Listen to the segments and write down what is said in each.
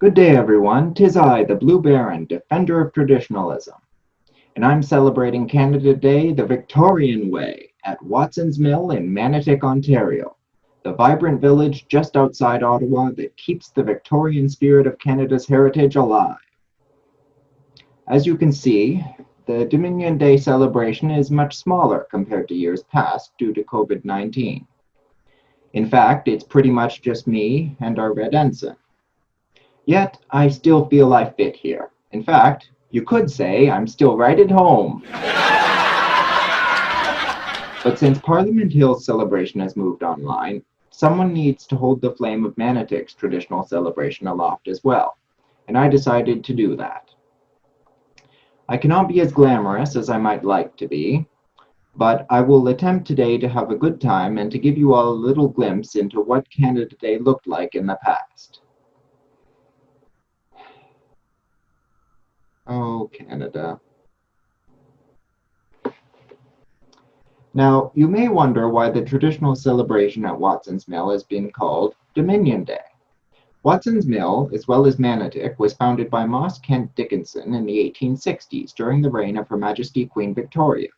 Good day, everyone. 'Tis I, the Blue Baron, defender of traditionalism, and I'm celebrating Canada Day the Victorian way at Watson's Mill in Manotick, Ontario, the vibrant village just outside Ottawa that keeps the Victorian spirit of Canada's heritage alive. As you can see, the Dominion Day celebration is much smaller compared to years past due to COVID-19. In fact, it's pretty much just me and our red ensign. Yet, I still feel I fit here. In fact, you could say I'm still right at home. But since Parliament Hill's celebration has moved online, someone needs to hold the flame of Manotick's traditional celebration aloft as well, and I decided to do that. I cannot be as glamorous as I might like to be, but I will attempt today to have a good time and to give you all a little glimpse into what Canada Day looked like in the past. Oh, Canada. Now, you may wonder why the traditional celebration at Watson's Mill has been called Dominion Day. Watson's Mill, as well as Manotick, was founded by Moss Kent Dickinson in the 1860s during the reign of Her Majesty Queen Victoria,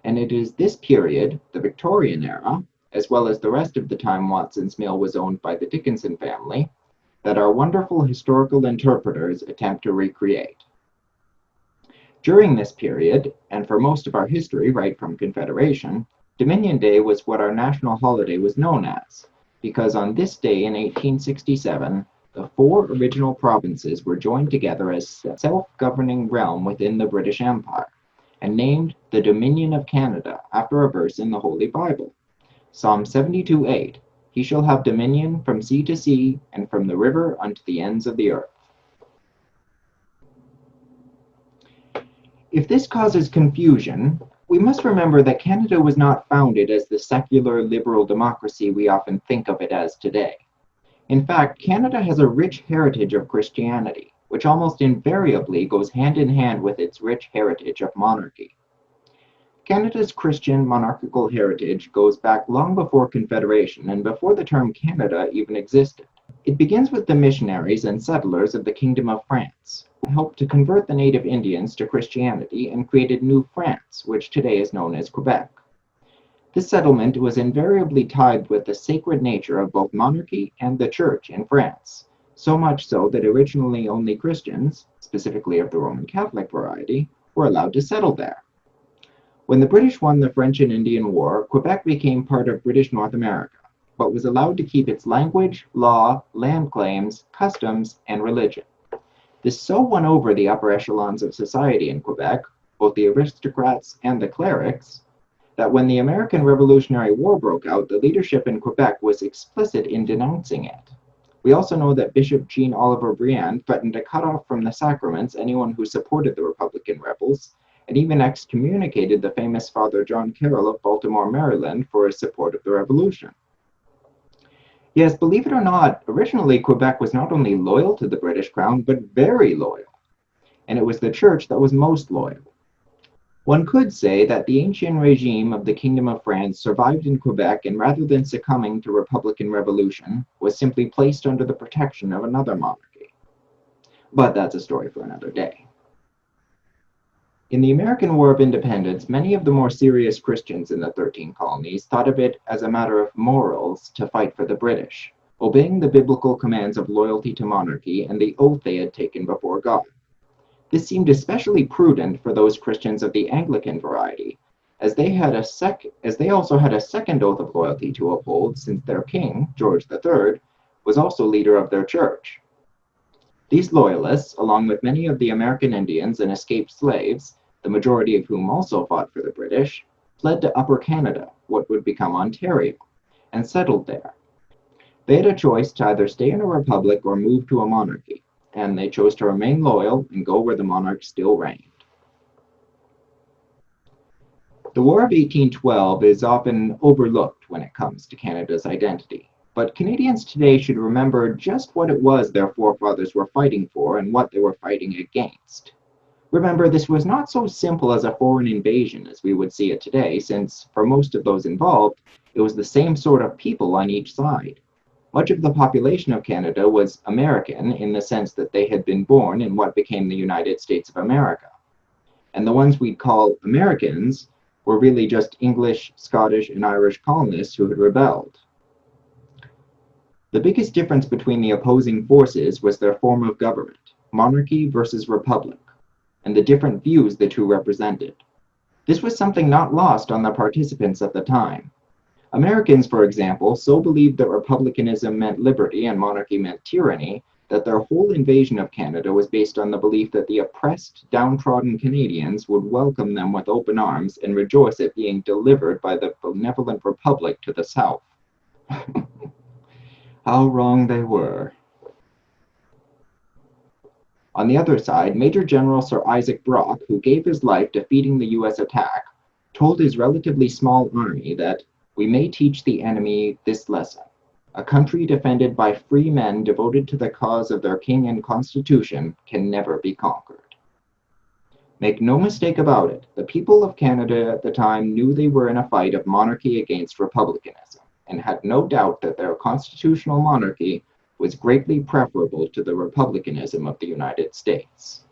and it is this period, the Victorian era, as well as the rest of the time Watson's Mill was owned by the Dickinson family, that our wonderful historical interpreters attempt to recreate. During this period, and for most of our history right from Confederation, Dominion Day was what our national holiday was known as, because on this day in 1867, the four original provinces were joined together as a self-governing realm within the British Empire, and named the Dominion of Canada after a verse in the Holy Bible. Psalm 72:8, He shall have dominion from sea to sea, and from the river unto the ends of the earth. If this causes confusion, we must remember that Canada was not founded as the secular liberal democracy we often think of it as today. In fact, Canada has a rich heritage of Christianity, which almost invariably goes hand in hand with its rich heritage of monarchy. Canada's Christian monarchical heritage goes back long before Confederation and before the term Canada even existed. It begins with the missionaries and settlers of the Kingdom of France, who helped to convert the native Indians to Christianity and created New France, which today is known as Quebec. This settlement was invariably tied with the sacred nature of both monarchy and the church in France, so much so that originally only Christians, specifically of the Roman Catholic variety, were allowed to settle there. When the British won the French and Indian War, Quebec became part of British North America, but was allowed to keep its language, law, land claims, customs, and religion. This so won over the upper echelons of society in Quebec, both the aristocrats and the clerics, that when the American Revolutionary War broke out, the leadership in Quebec was explicit in denouncing it. We also know that Bishop Jean Oliver Briand threatened to cut off from the sacraments anyone who supported the Republican rebels, and even excommunicated the famous Father John Carroll of Baltimore, Maryland, for his support of the revolution. Yes, believe it or not, originally Quebec was not only loyal to the British Crown, but very loyal, and it was the church that was most loyal. One could say that the ancient regime of the Kingdom of France survived in Quebec and rather than succumbing to Republican revolution, was simply placed under the protection of another monarchy. But that's a story for another day. In the American War of Independence, many of the more serious Christians in the 13 colonies thought of it as a matter of morals to fight for the British, obeying the biblical commands of loyalty to monarchy and the oath they had taken before God. This seemed especially prudent for those Christians of the Anglican variety, as they also had a second oath of loyalty to uphold, since their king, George III, was also leader of their church. These loyalists, along with many of the American Indians and escaped slaves, the majority of whom also fought for the British, fled to Upper Canada, what would become Ontario, and settled there. They had a choice to either stay in a republic or move to a monarchy, and they chose to remain loyal and go where the monarch still reigned. The War of 1812 is often overlooked when it comes to Canada's identity. But Canadians today should remember just what it was their forefathers were fighting for and what they were fighting against. Remember, this was not so simple as a foreign invasion as we would see it today, since for most of those involved, it was the same sort of people on each side. Much of the population of Canada was American in the sense that they had been born in what became the United States of America. And the ones we'd call Americans were really just English, Scottish, and Irish colonists who had rebelled. The biggest difference between the opposing forces was their form of government, monarchy versus republic, and the different views the two represented. This was something not lost on the participants at the time. Americans, for example, so believed that republicanism meant liberty and monarchy meant tyranny that their whole invasion of Canada was based on the belief that the oppressed, downtrodden Canadians would welcome them with open arms and rejoice at being delivered by the benevolent republic to the south. How wrong they were. On the other side, Major General Sir Isaac Brock, who gave his life defeating the US attack, told his relatively small army that we may teach the enemy this lesson. A country defended by free men devoted to the cause of their king and constitution can never be conquered. Make no mistake about it, the people of Canada at the time knew they were in a fight of monarchy against republicanism, and had no doubt that their constitutional monarchy was greatly preferable to the republicanism of the United States.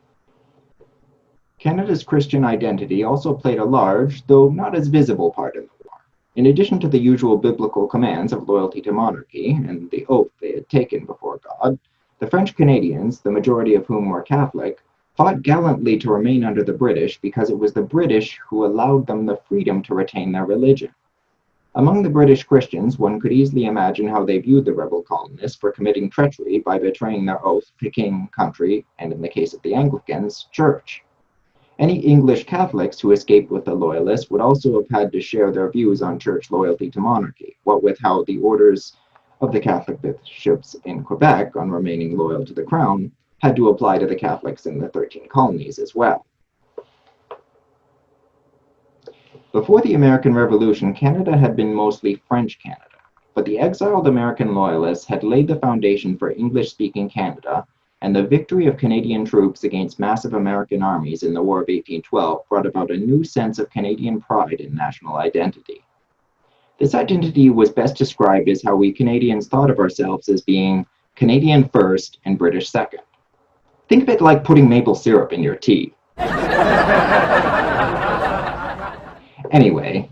Canada's Christian identity also played a large, though not as visible, part in the war. In addition to the usual biblical commands of loyalty to monarchy and the oath they had taken before God, the French Canadians, the majority of whom were Catholic, fought gallantly to remain under the British because it was the British who allowed them the freedom to retain their religion. Among the British Christians, one could easily imagine how they viewed the rebel colonists for committing treachery by betraying their oath to king, country, and in the case of the Anglicans, church. Any English Catholics who escaped with the Loyalists would also have had to share their views on church loyalty to monarchy, what with how the orders of the Catholic bishops in Quebec on remaining loyal to the crown had to apply to the Catholics in the 13 colonies as well. Before the American Revolution, Canada had been mostly French Canada, but the exiled American Loyalists had laid the foundation for English-speaking Canada, and the victory of Canadian troops against massive American armies in the War of 1812 brought about a new sense of Canadian pride and national identity. This identity was best described as how we Canadians thought of ourselves as being Canadian first and British second. Think of it like putting maple syrup in your tea. Anyway,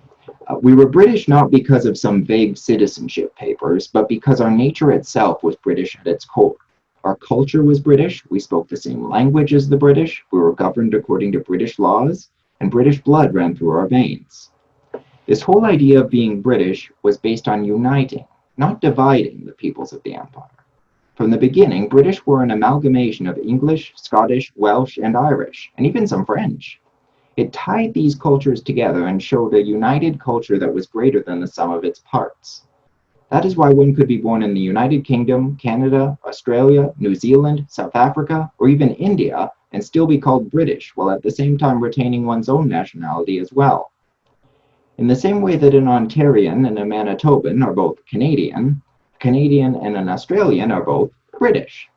we were British not because of some vague citizenship papers, but because our nature itself was British at its core. Our culture was British, we spoke the same language as the British, we were governed according to British laws, and British blood ran through our veins. This whole idea of being British was based on uniting, not dividing the peoples of the empire. From the beginning, British were an amalgamation of English, Scottish, Welsh, and Irish, and even some French. It tied these cultures together and showed a united culture that was greater than the sum of its parts. That is why one could be born in the United Kingdom, Canada, Australia, New Zealand, South Africa, or even India, and still be called British, while at the same time retaining one's own nationality as well. In the same way that an Ontarian and a Manitoban are both Canadian, a Canadian and an Australian are both British.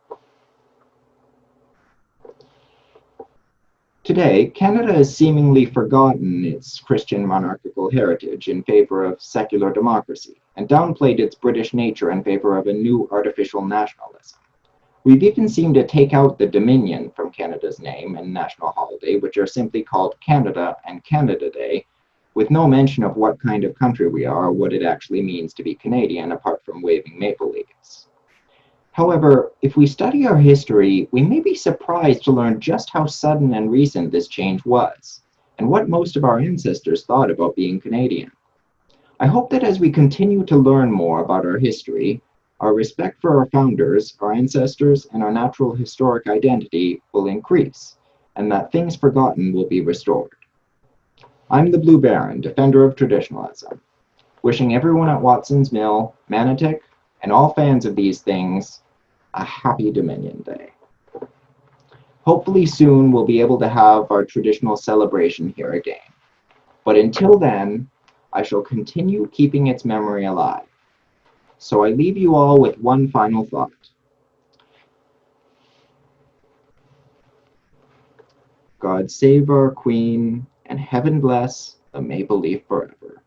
Today, Canada has seemingly forgotten its Christian monarchical heritage in favor of secular democracy, and downplayed its British nature in favor of a new artificial nationalism. We've even seemed to take out the Dominion from Canada's name and national holiday, which are simply called Canada and Canada Day, with no mention of what kind of country we are or what it actually means to be Canadian, apart from waving maple leaves. However, if we study our history, we may be surprised to learn just how sudden and recent this change was, and what most of our ancestors thought about being Canadian. I hope that as we continue to learn more about our history, our respect for our founders, our ancestors, and our natural historic identity will increase, and that things forgotten will be restored. I'm the Blue Baron, defender of traditionalism, wishing everyone at Watson's Mill, Manotick, and all fans of these things a happy Dominion Day. Hopefully soon we'll be able to have our traditional celebration here again. But until then, I shall continue keeping its memory alive. So I leave you all with one final thought. God save our Queen, and heaven bless the maple leaf forever.